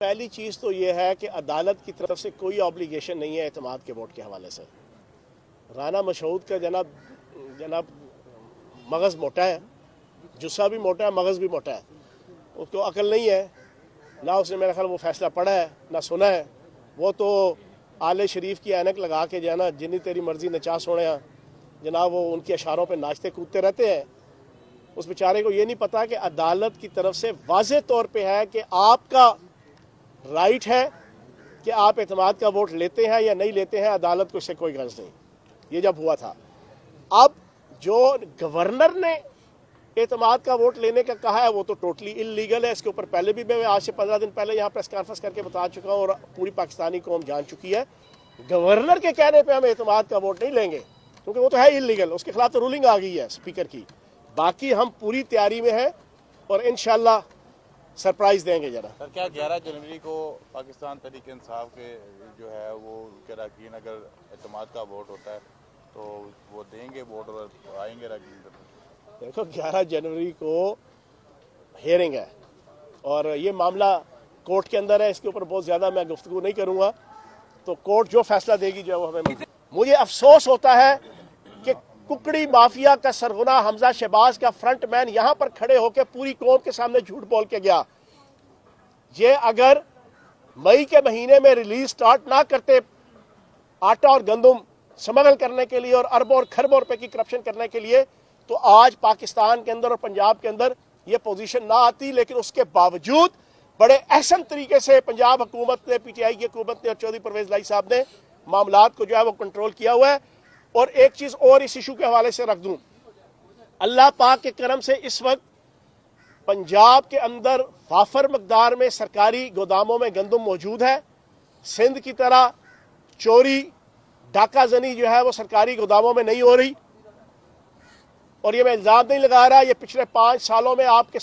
پہلی چیز تو یہ ہے کہ عدالت کی طرف سے کوئی آبلیگیشن نہیں ہے اعتماد کے ووٹ کے حوالے سے۔ رانا مشہود کا جناب مغز موٹا ہے، جسہ بھی موٹا ہے، مغز بھی موٹا ہے، اس کو عقل نہیں ہے، نہ اس نے میرا خیال وہ فیصلہ پڑھا ہے نہ سنا ہے۔ وہ تو آل شریف کی اینک لگا کے جو ہے نا جنی تیری مرضی نچا سوڑے ہیں جناب، وہ ان کے اشاروں پہ ناچتے کودتے رہتے ہیں۔ اس بیچارے کو یہ نہیں پتا کہ عدالت کی طرف سے واضح طور پہ ہے کہ آپ کا رائٹ ہے کہ آپ اعتماد کا ووٹ لیتے ہیں یا نہیں لیتے ہیں، عدالت کو اس سے کوئی غرض نہیں۔ یہ جب ہوا تھا، اب جو گورنر نے اعتماد کا ووٹ لینے کا کہا ہے وہ تو ٹوٹلی انلیگل ہے۔ اس کے اوپر پہلے بھی میں آج سے 15 دن پہلے یہاں پریس کانفرنس کر کے بتا چکا ہوں اور پوری پاکستانی قوم جان چکی ہے، گورنر کے کہنے پہ ہم اعتماد کا ووٹ نہیں لیں گے کیونکہ وہ تو ہے انلیگل، اس کے خلاف تو رولنگ آ گئی ہے اسپیکر کی۔ باقی ہم پوری تیاری میں ہیں اور انشاءاللہ سرپرائز دیں گے ذرا۔ سر، کیا 11 جنوری کو پاکستان تحریک انصاف کے جو ہے وہ اراکین اگر اعتماد کا ووٹ ہوتا ہے تو وہ دیں گے ووٹ اور آئیں گے اراکین؟ دیکھو 11 جنوری کو ہیئرنگ ہے اور یہ معاملہ کورٹ کے اندر ہے، اس کے اوپر بہت زیادہ میں گفتگو نہیں کروں گا، تو کورٹ جو فیصلہ دے گی جو ہے وہ ہمیں مجھے افسوس ہوتا ہے کہ ککڑی مافیا کا سرغنہ حمزہ شہباز کا فرنٹ مین یہاں پر کھڑے ہو کے پوری قوم کے سامنے جھوٹ بول کے گیا۔ یہ اگر مئی کے مہینے میں ریلیز سٹارٹ نہ کرتے آٹا اور گندم سمگل کرنے کے لیے اور اربوں اور کھربوں روپے کی کرپشن کرنے کے لیے، تو آج پاکستان کے اندر اور پنجاب کے اندر یہ پوزیشن نہ آتی۔ لیکن اس کے باوجود بڑے احسن طریقے سے پنجاب حکومت نے، پی ٹی آئی کی حکومت نے اور چودھری پرویز لائی صاحب نے معاملات کو جو ہے وہ کنٹرول کیا ہوا ہے۔ اور ایک چیز اور اس ایشو کے حوالے سے رکھ دوں، اللہ پاک کے کرم سے اس وقت پنجاب کے اندر وافر مقدار میں سرکاری گوداموں میں گندم موجود ہے۔ سندھ کی طرح چوری ڈاکہ زنی جو ہے وہ سرکاری گوداموں میں نہیں ہو رہی، اور یہ میں الزام نہیں لگا رہا، یہ پچھلے 5 سالوں میں آپ کے